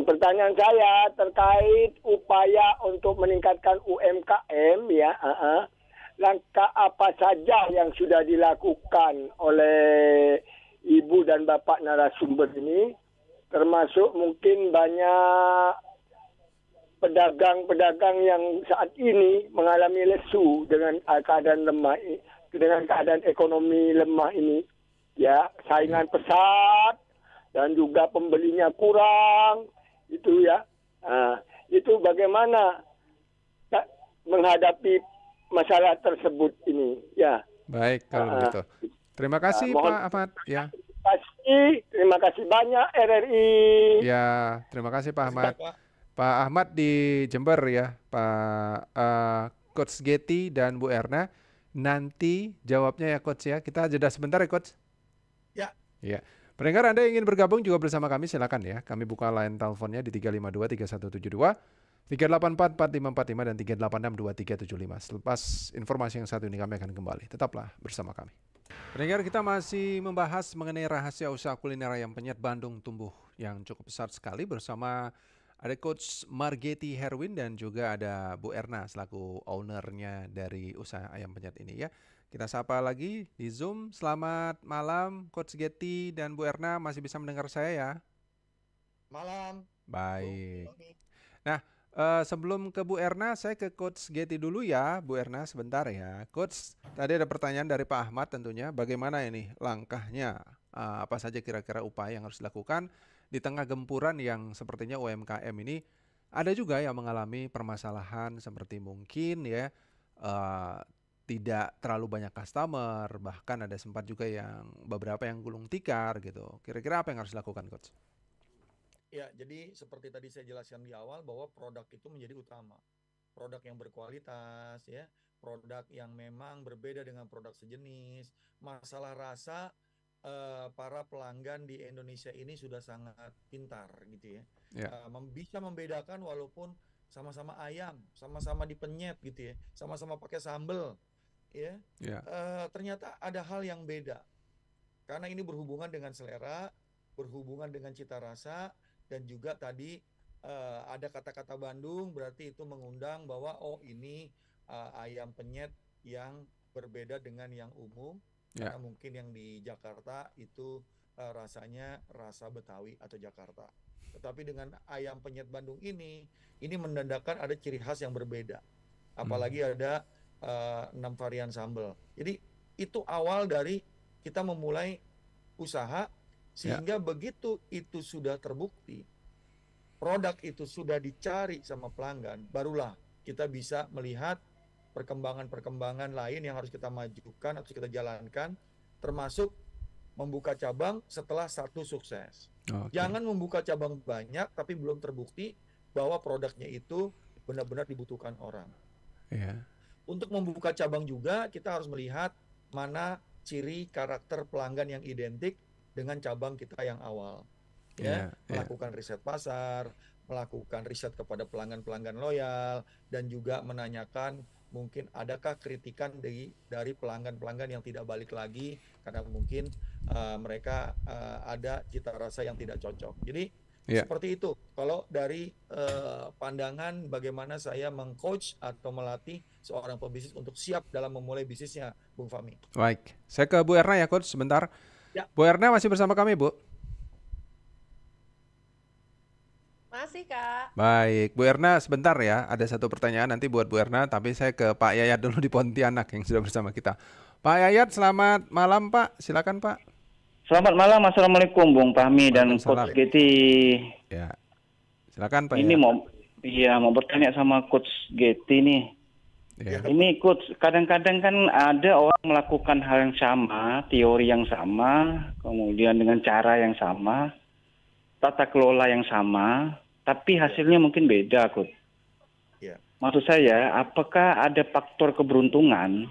Pertanyaan saya terkait upaya untuk meningkatkan UMKM ya. Langkah apa saja yang sudah dilakukan oleh Ibu dan Bapak narasumber ini, termasuk mungkin banyak pedagang-pedagang yang saat ini mengalami lesu dengan keadaan lemah, dengan keadaan ekonomi lemah ini, ya, saingan pesat dan juga pembelinya kurang, itu ya. Itu bagaimana menghadapi masalah tersebut ini, ya. Baik kalau begitu. Terima kasih Pak Ahmad. Ya. Terima kasih banyak RRI. Ya, terima kasih Pak Ahmad. Pak Ahmad di Jember ya, Pak Coach Getty dan Bu Erna. Nanti jawabnya ya Coach ya. Kita jeda sebentar ya Coach. Ya. Ya. Pendengar Anda ingin bergabung juga bersama kami silakan ya. Kami buka line teleponnya di 352-3172, 384-4545 dan 386-2375. Selepas informasi yang satu ini kami akan kembali. Tetaplah bersama kami. Pendengar, kita masih membahas mengenai rahasia usaha kuliner ayam penyet Bandung tumbuh yang cukup besar sekali bersama ada Coach Margetti Herwin dan juga ada Bu Erna selaku ownernya dari usaha ayam penyet ini ya. Kita sapa lagi di Zoom. Selamat malam Coach Getty dan Bu Erna, masih bisa mendengar saya ya? Malam. Baik. Nah, sebelum ke Bu Erna, saya ke Coach Getty dulu ya, Bu Erna sebentar ya. Coach, tadi ada pertanyaan dari Pak Ahmad tentunya, bagaimana ini langkahnya, apa saja kira-kira upaya yang harus dilakukan di tengah gempuran yang sepertinya UMKM ini ada juga yang mengalami permasalahan seperti mungkin ya tidak terlalu banyak customer, bahkan ada sempat juga yang beberapa yang gulung tikar gitu. Kira-kira apa yang harus dilakukan Coach? Ya, jadi seperti tadi saya jelaskan di awal bahwa produk itu menjadi utama. Produk yang berkualitas, ya, produk yang memang berbeda dengan produk sejenis. Masalah rasa, para pelanggan di Indonesia ini sudah sangat pintar, gitu ya. Bisa membedakan walaupun sama-sama ayam, sama-sama dipenyet, gitu ya, sama-sama pakai sambal, ya. Ternyata ada hal yang beda. Karena ini berhubungan dengan selera, berhubungan dengan cita rasa. Dan juga tadi ada kata-kata Bandung, berarti itu mengundang bahwa oh ini ayam penyet yang berbeda dengan yang umum. Karena mungkin yang di Jakarta itu rasanya rasa Betawi atau Jakarta. Tetapi dengan ayam penyet Bandung ini menandakan ada ciri khas yang berbeda. Apalagi ada 6 varian sambal. Jadi itu awal dari kita memulai usaha. Sehingga begitu itu sudah terbukti, produk itu sudah dicari sama pelanggan, barulah kita bisa melihat perkembangan-perkembangan lain yang harus kita majukan, harus kita jalankan, termasuk membuka cabang setelah satu sukses. Jangan membuka cabang banyak tapi belum terbukti bahwa produknya itu benar-benar dibutuhkan orang. Untuk membuka cabang juga kita harus melihat mana ciri karakter pelanggan yang identik dengan cabang kita yang awal, melakukan riset pasar, melakukan riset kepada pelanggan-pelanggan loyal, dan juga menanyakan mungkin adakah kritikan dari pelanggan-pelanggan yang tidak balik lagi karena mungkin mereka ada cita rasa yang tidak cocok. Jadi seperti itu. Kalau dari pandangan bagaimana saya mengcoach atau melatih seorang pebisnis untuk siap dalam memulai bisnisnya, Bung Fahmi. Baik, saya ke Bu Erna ya Coach sebentar. Bu Erna masih bersama kami, Bu? Masih, Kak. Baik, Bu Erna sebentar ya. Ada satu pertanyaan nanti buat Bu Erna, tapi saya ke Pak Yayat dulu di Pontianak yang sudah bersama kita. Pak Yayat, selamat malam Pak. Silakan Pak. Selamat malam, Assalamualaikum Bung Fahmi dan Coach Getty. Ya, silakan Pak. Ini mau bertanya sama Coach Getty nih. Ini Coach, kadang-kadang kan ada orang melakukan hal yang sama, teori yang sama, kemudian dengan cara yang sama, tata kelola yang sama, tapi hasilnya mungkin beda, Coach. Maksud saya, apakah ada faktor keberuntungan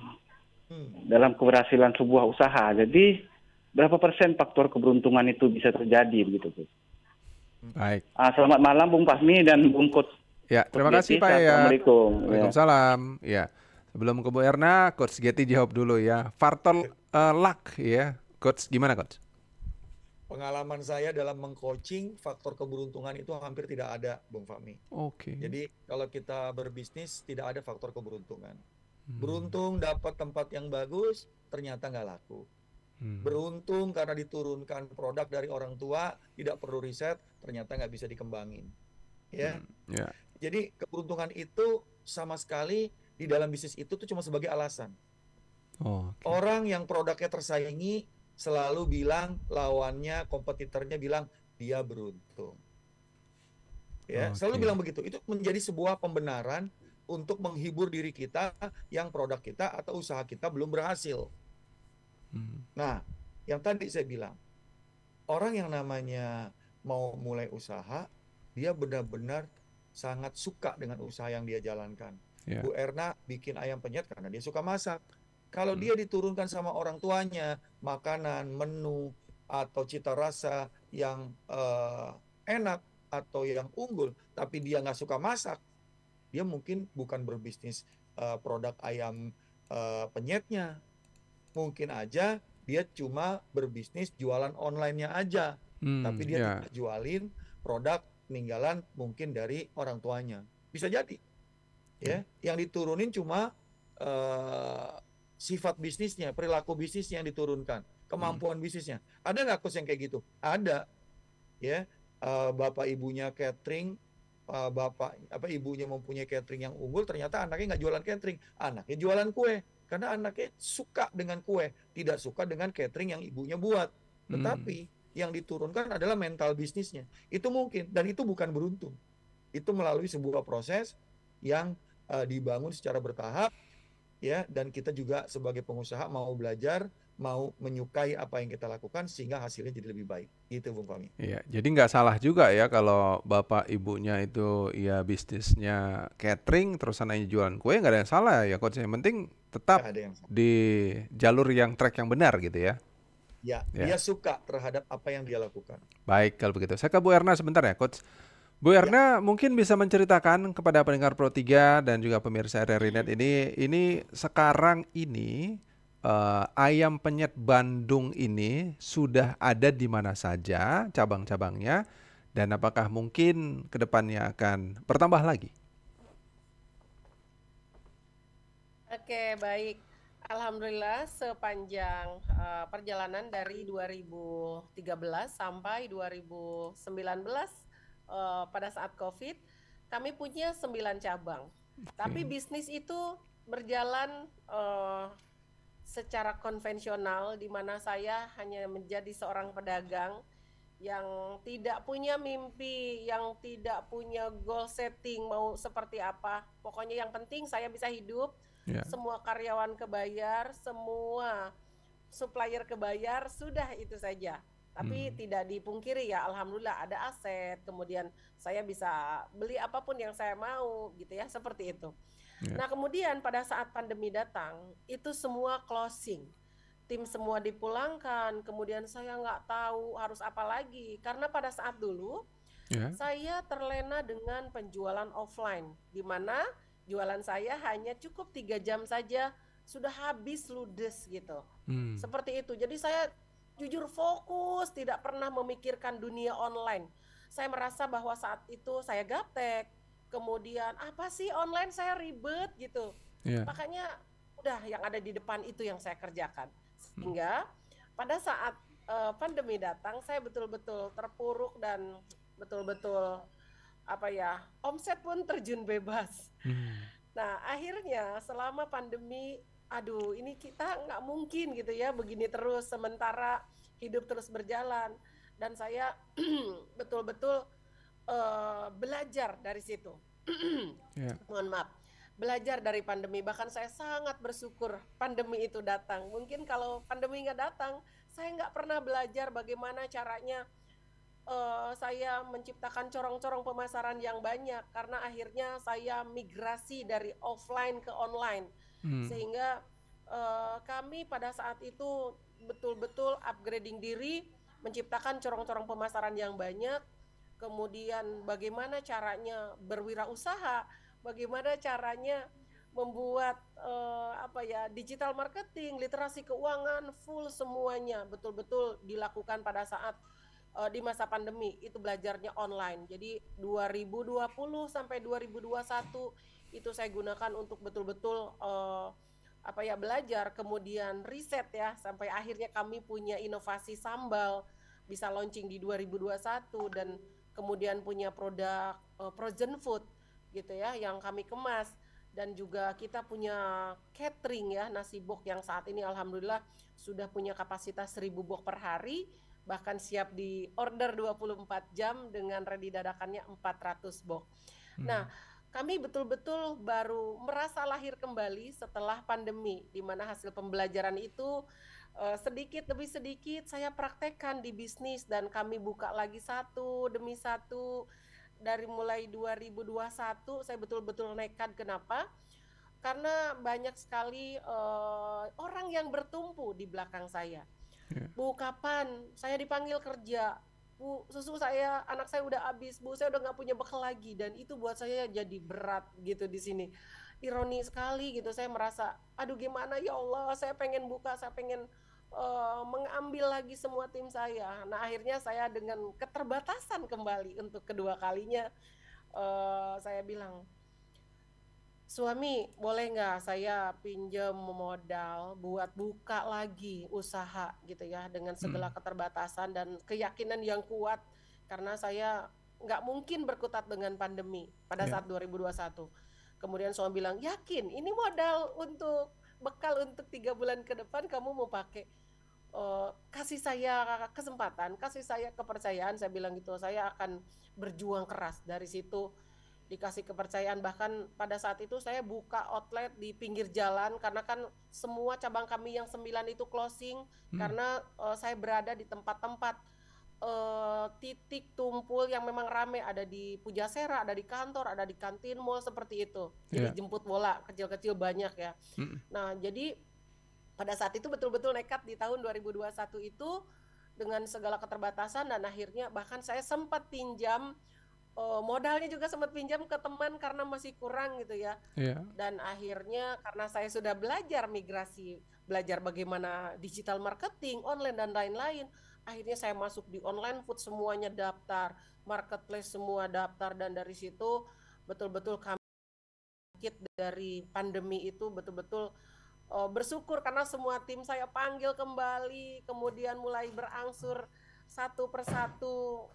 dalam keberhasilan sebuah usaha? Jadi berapa persen faktor keberuntungan itu bisa terjadi begitu, Coach? Baik. Selamat malam Bung Fahmi dan Bung Coach. Ya, terima kasih Pak ya. Assalamualaikum. Waalaikumsalam. Ya. Sebelum ke Bu Erna, Coach Getty jawab dulu ya. Faktor luck ya. Coach, gimana Coach? Pengalaman saya dalam mengcoaching, faktor keberuntungan itu hampir tidak ada, Bung Fahmi. Oke. Jadi kalau kita berbisnis tidak ada faktor keberuntungan. Hmm. Beruntung dapat tempat yang bagus, ternyata nggak laku. Beruntung karena diturunkan produk dari orang tua, tidak perlu riset, ternyata nggak bisa dikembangin. Ya. Ya. Jadi keberuntungan itu sama sekali di dalam bisnis itu tuh cuma sebagai alasan. Oke. Orang yang produknya tersaingi selalu bilang lawannya, kompetitornya bilang dia beruntung. Ya, selalu Oke. bilang begitu. Itu menjadi sebuah pembenaran untuk menghibur diri kita yang produk kita atau usaha kita belum berhasil. Nah, yang tadi saya bilang, orang yang namanya mau mulai usaha, dia benar-benar sangat suka dengan usaha yang dia jalankan. Ya. Bu Erna bikin ayam penyet karena dia suka masak. Kalau dia diturunkan sama orang tuanya, makanan, menu, atau cita rasa yang enak atau yang unggul, tapi dia nggak suka masak, dia mungkin bukan berbisnis produk ayam penyetnya. Mungkin aja dia cuma berbisnis jualan online-nya aja, tapi dia tidak jualin produk peninggalan mungkin dari orang tuanya. Bisa jadi, ya, yang diturunin cuma sifat bisnisnya, perilaku bisnisnya yang diturunkan, kemampuan bisnisnya. Ada nggak coach yang kayak gitu? Ada, ya. Bapak ibunya catering, ibunya mempunyai catering yang unggul, ternyata anaknya nggak jualan catering, anaknya jualan kue, karena anaknya suka dengan kue, tidak suka dengan catering yang ibunya buat. Tetapi yang diturunkan adalah mental bisnisnya. Itu mungkin, dan itu bukan beruntung. Itu melalui sebuah proses yang dibangun secara bertahap, ya, dan kita juga sebagai pengusaha mau belajar, mau menyukai apa yang kita lakukan sehingga hasilnya jadi lebih baik. Itu Bung Fahmi. Iya, jadi nggak salah juga ya kalau bapak ibunya itu ya bisnisnya catering terus anaknya jualan kue, nggak ada yang salah ya coach. Yang penting tetap di jalur yang track yang benar gitu ya. Ya, dia suka terhadap apa yang dia lakukan. Baik kalau begitu. Saya ke Bu Erna sebentar ya coach. Bu Erna mungkin bisa menceritakan kepada pendengar Pro 3 dan juga pemirsa RRI.net ini sekarang ini ayam penyet Bandung ini sudah ada di mana saja cabang-cabangnya dan apakah mungkin kedepannya akan bertambah lagi? Oke, baik. Alhamdulillah sepanjang perjalanan dari 2013 sampai 2019 pada saat COVID, kami punya 9 cabang. Tapi bisnis itu berjalan secara konvensional, di mana saya hanya menjadi seorang pedagang yang tidak punya mimpi, yang tidak punya goal setting mau seperti apa. Pokoknya yang penting saya bisa hidup, semua karyawan kebayar, semua supplier kebayar, sudah itu saja. Tapi tidak dipungkiri ya, alhamdulillah ada aset, kemudian saya bisa beli apapun yang saya mau gitu ya, seperti itu. Nah kemudian pada saat pandemi datang, itu semua closing. Tim semua dipulangkan, kemudian saya nggak tahu harus apa lagi. Karena pada saat dulu, saya terlena dengan penjualan offline, di mana jualan saya hanya cukup 3 jam saja, sudah habis ludes gitu. Seperti itu, jadi saya jujur fokus, tidak pernah memikirkan dunia online. Saya merasa bahwa saat itu saya gaptek, kemudian apa sih online, saya ribet gitu. Makanya udah yang ada di depan itu yang saya kerjakan. Sehingga pada saat pandemi datang, saya betul-betul terpuruk dan betul-betul omset pun terjun bebas. Nah akhirnya selama pandemi, aduh ini kita nggak mungkin gitu ya begini terus, sementara hidup terus berjalan. Dan saya betul-betul belajar dari situ. Mohon maaf, belajar dari pandemi. Bahkan saya sangat bersyukur pandemi itu datang. Mungkin kalau pandemi nggak datang, saya nggak pernah belajar bagaimana caranya saya menciptakan corong-corong pemasaran yang banyak, karena akhirnya saya migrasi dari offline ke online. Sehingga kami pada saat itu betul-betul upgrading diri, menciptakan corong-corong pemasaran yang banyak. Kemudian bagaimana caranya berwirausaha, bagaimana caranya membuat digital marketing, literasi keuangan, full semuanya betul-betul dilakukan pada saat di masa pandemi itu belajarnya online. Jadi 2020 sampai 2021 itu saya gunakan untuk betul-betul belajar, kemudian riset ya, sampai akhirnya kami punya inovasi sambal bisa launching di 2021 dan kemudian punya produk frozen food gitu ya yang kami kemas, dan juga kita punya catering ya, nasi box yang saat ini alhamdulillah sudah punya kapasitas 1000 box per hari, bahkan siap di order 24 jam dengan ready dadakannya 400 box. Nah, kami betul-betul baru merasa lahir kembali setelah pandemi, di mana hasil pembelajaran itu sedikit demi sedikit saya praktekkan di bisnis, dan kami buka lagi satu demi satu. Dari mulai 2021 saya betul-betul nekat. Kenapa? Karena banyak sekali orang yang bertumpu di belakang saya. Bu, kapan saya dipanggil kerja? Bu, susu saya, anak saya udah habis. Bu, saya udah nggak punya bekal lagi. Dan itu buat saya jadi berat gitu di sini. Ironi sekali gitu, saya merasa, aduh gimana ya Allah, saya pengen buka, saya pengen mengambil lagi semua tim saya. Nah, akhirnya saya dengan keterbatasan kembali untuk kedua kalinya, saya bilang, suami, boleh nggak saya pinjam modal buat buka lagi usaha gitu ya, dengan segala keterbatasan dan keyakinan yang kuat, karena saya nggak mungkin berkutat dengan pandemi pada saat 2021. Kemudian suami bilang, yakin ini modal untuk bekal untuk 3 bulan ke depan kamu mau pakai, kasih saya kesempatan, kasih saya kepercayaan. Saya bilang gitu, saya akan berjuang keras. Dari situ dikasih kepercayaan, bahkan pada saat itu saya buka outlet di pinggir jalan, karena kan semua cabang kami yang 9 itu closing, karena saya berada di tempat-tempat titik tumpul yang memang ramai, ada di Pujasera, ada di kantor, ada di kantin mall seperti itu. Jadi jemput bola kecil-kecil banyak ya. Nah, jadi pada saat itu betul-betul nekat di tahun 2021 itu dengan segala keterbatasan, dan akhirnya bahkan saya sempat pinjam modalnya juga sempat pinjam ke teman karena masih kurang gitu ya. Dan akhirnya karena saya sudah belajar migrasi, belajar bagaimana digital marketing, online dan lain-lain, akhirnya saya masuk di online food, semuanya daftar, marketplace semua daftar, dan dari situ betul-betul kami dari pandemi itu betul-betul bersyukur karena semua tim saya panggil kembali, kemudian mulai berangsur satu persatu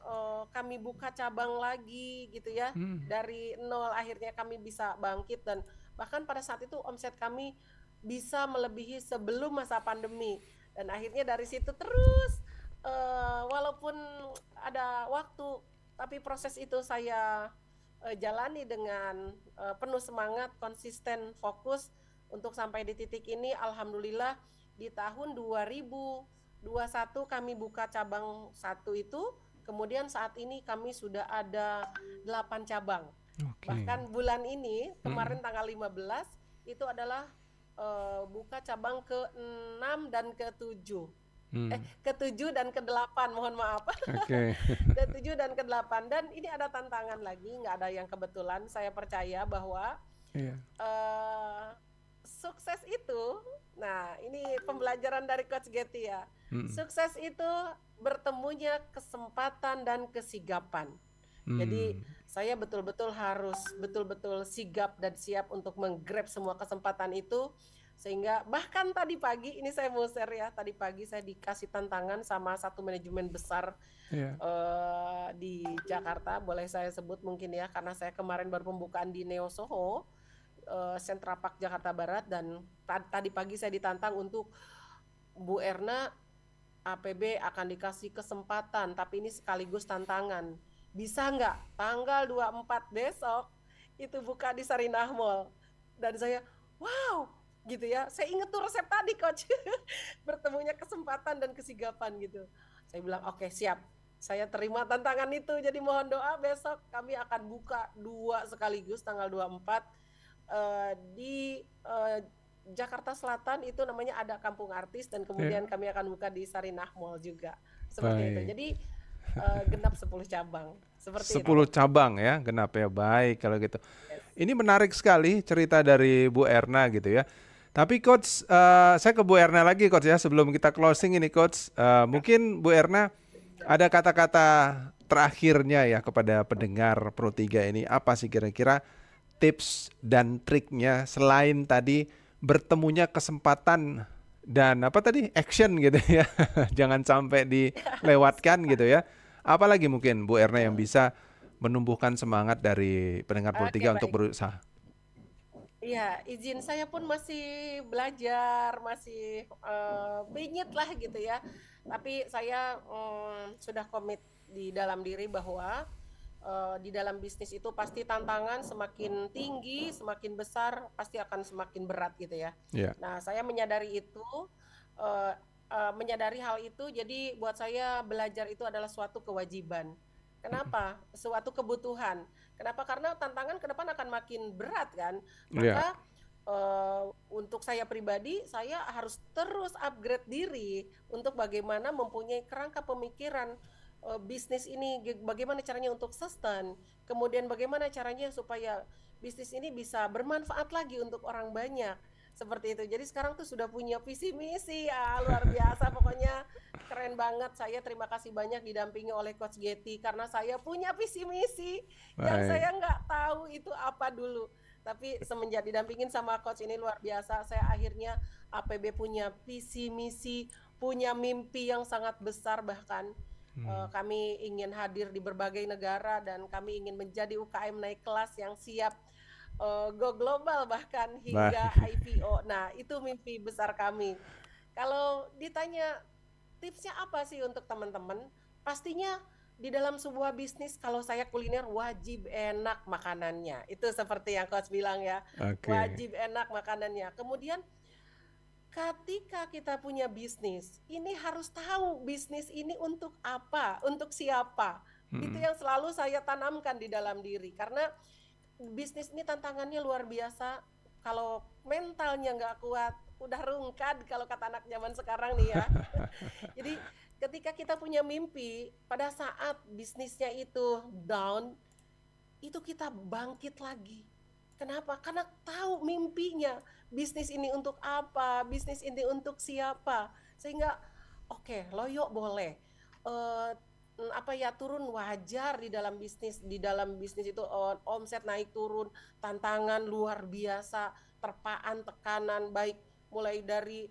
kami buka cabang lagi gitu ya, dari nol akhirnya kami bisa bangkit, dan bahkan pada saat itu omset kami bisa melebihi sebelum masa pandemi. Dan akhirnya dari situ terus walaupun ada waktu, tapi proses itu saya jalani dengan penuh semangat, konsisten, fokus untuk sampai di titik ini. Alhamdulillah di tahun 2021 kami buka cabang 1 itu, kemudian saat ini kami sudah ada 8 cabang. Bahkan bulan ini kemarin tanggal 15 itu adalah buka cabang ke-6 dan ke-7. Ke-7 dan ke-8, mohon maaf. Ke-7 dan ke-8, dan ini ada tantangan lagi, nggak ada yang kebetulan. Saya percaya bahwa sukses itu, nah ini pembelajaran dari Coach Getty ya, sukses itu bertemunya kesempatan dan kesigapan. Jadi saya betul-betul harus betul-betul sigap dan siap untuk menggrab semua kesempatan itu. Sehingga bahkan tadi pagi, ini saya mau share ya, tadi pagi saya dikasih tantangan sama satu manajemen besar di Jakarta, boleh saya sebut mungkin ya, karena saya kemarin baru pembukaan di Neo Soho, Central Park Jakarta Barat, dan tadi pagi saya ditantang untuk, Bu Erna, APB akan dikasih kesempatan, tapi ini sekaligus tantangan. Bisa nggak tanggal 24 besok itu buka di Sarinah Mall? Dan saya, wow, gitu ya. Saya inget tuh resep tadi, Coach. Bertemunya kesempatan dan kesigapan gitu. Saya bilang, oke, siap. Saya terima tantangan itu. Jadi mohon doa besok kami akan buka 2 sekaligus tanggal 24 di Jakarta Selatan, itu namanya ada Kampung Artis, dan kemudian kami akan buka di Sarinah Mall juga. Seperti itu. Jadi genap 10 cabang. Seperti 10 itu. Cabang ya, genap ya. Baik kalau gitu. Ini menarik sekali cerita dari Bu Erna gitu ya. Tapi Coach, saya ke Bu Erna lagi Coach ya, sebelum kita closing ini Coach. Mungkin Bu Erna Ada kata-kata terakhirnya ya kepada pendengar Pro 3 ini, apa sih kira-kira tips dan triknya selain tadi bertemunya kesempatan dan apa tadi action gitu ya, jangan sampai dilewatkan gitu ya. Apalagi mungkin Bu Erna yang bisa menumbuhkan semangat dari pendengar Pro 3 untuk berusaha. Iya, izin saya pun masih belajar, masih bingit lah gitu ya. Tapi saya sudah komit di dalam diri bahwa di dalam bisnis itu pasti tantangan semakin tinggi, semakin besar, pasti akan semakin berat gitu ya. Yeah. Nah, saya menyadari itu, menyadari hal itu, jadi buat saya belajar itu adalah suatu kewajiban. Kenapa? Suatu kebutuhan. Kenapa? Karena tantangan ke depan akan makin berat kan. Maka untuk saya pribadi, saya harus terus upgrade diri untuk bagaimana mempunyai kerangka pemikiran bisnis ini, bagaimana caranya untuk sustain, kemudian bagaimana caranya supaya bisnis ini bisa bermanfaat lagi untuk orang banyak. Seperti itu. Jadi sekarang tuh sudah punya visi misi ya, luar biasa pokoknya keren banget. Saya terima kasih banyak didampingi oleh Coach Getty karena saya punya visi misi yang saya nggak tahu itu apa dulu. Tapi semenjak didampingin sama Coach ini luar biasa, saya akhirnya APB punya visi misi, punya mimpi yang sangat besar bahkan. Kami ingin hadir di berbagai negara dan kami ingin menjadi UKM naik kelas yang siap go global bahkan hingga IPO. Nah, itu mimpi besar kami. Kalau ditanya tipsnya apa sih untuk teman-teman? Pastinya di dalam sebuah bisnis kalau saya kuliner wajib enak makanannya. Itu seperti yang Coach bilang ya. Wajib enak makanannya. Kemudian ketika kita punya bisnis, ini harus tahu bisnis ini untuk apa, untuk siapa. Itu yang selalu saya tanamkan di dalam diri karena bisnis ini tantangannya luar biasa. Kalau mentalnya nggak kuat, udah rungkad kalau kata anak zaman sekarang nih ya. Jadi ketika kita punya mimpi, pada saat bisnisnya itu down, itu kita bangkit lagi. Kenapa? Karena tahu mimpinya, bisnis ini untuk apa, bisnis ini untuk siapa. Sehingga oke, loyo boleh. Turun wajar di dalam bisnis itu omset naik turun, tantangan luar biasa, terpaan tekanan baik mulai dari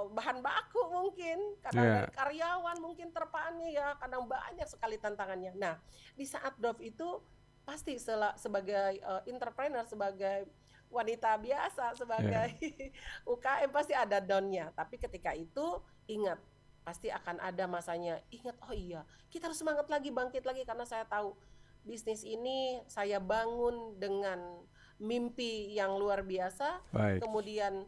bahan baku mungkin, kadang dari karyawan mungkin terpaannya ya, kadang banyak sekali tantangannya. Nah, di saat drop itu pasti sebagai entrepreneur, sebagai wanita biasa, sebagai UKM pasti ada down-nya. Tapi ketika itu ingat, pasti akan ada masanya. Ingat, oh iya, kita harus semangat lagi, bangkit lagi karena saya tahu bisnis ini saya bangun dengan mimpi yang luar biasa. Kemudian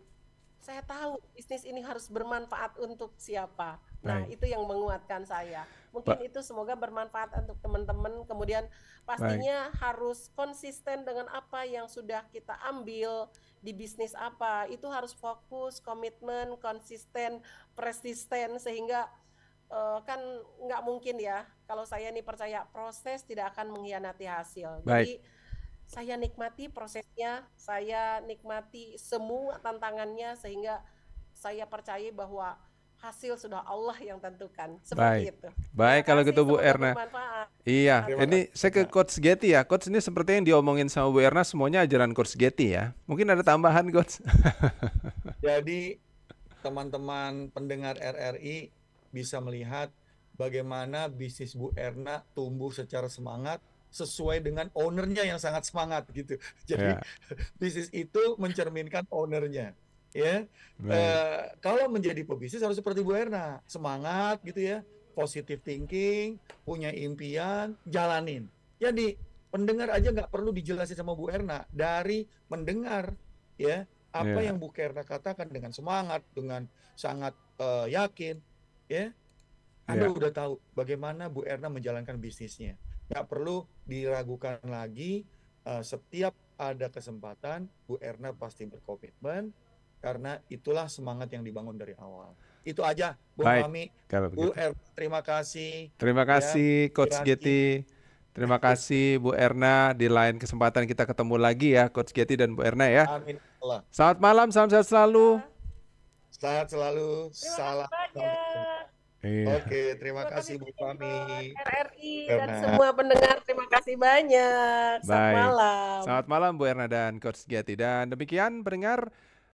saya tahu bisnis ini harus bermanfaat untuk siapa. Nah, itu yang menguatkan saya. Mungkin itu semoga bermanfaat untuk teman-teman. Kemudian pastinya harus konsisten dengan apa yang sudah kita ambil di bisnis apa. Itu harus fokus, komitmen, konsisten, persisten sehingga kan nggak mungkin ya. Kalau saya nih percaya proses tidak akan mengkhianati hasil. Jadi saya nikmati prosesnya, saya nikmati semua tantangannya sehingga saya percaya bahwa hasil sudah Allah yang tentukan. Seperti itu. Baik kalau gitu Bu Erna. Iya, ini saya ke Coach Getty ya. Coach, ini seperti yang diomongin sama Bu Erna semuanya ajaran Coach Getty ya. Mungkin ada tambahan Coach. Jadi teman-teman pendengar RRI bisa melihat bagaimana bisnis Bu Erna tumbuh secara semangat sesuai dengan ownernya yang sangat semangat gitu. Jadi bisnis itu mencerminkan ownernya. Ya, kalau menjadi pebisnis harus seperti Bu Erna, semangat gitu ya, positive thinking, punya impian, jalanin. Jadi pendengar aja nggak perlu dijelasin sama Bu Erna, dari mendengar ya apa yang Bu Erna katakan dengan semangat, dengan sangat yakin, ya, Anda udah tahu bagaimana Bu Erna menjalankan bisnisnya. Nggak perlu diragukan lagi, setiap ada kesempatan Bu Erna pasti berkomitmen. Karena itulah semangat yang dibangun dari awal. Itu aja, Bu Mami. Bu Erna, terima kasih. Terima kasih Coach Getty. Terima kasih Bu Erna. Di lain kesempatan kita ketemu lagi ya Coach Getty dan Bu Erna ya. Amin. Allah. Selamat malam, salam sehat selalu. Sehat selalu. Terima kasih banyak. Iya. Oke, terima kasih Bu Fahmi. RRI dan Karena semua pendengar, terima kasih banyak. Selamat Baik. malam. Selamat malam Bu Erna dan Coach Getty. Dan demikian pendengar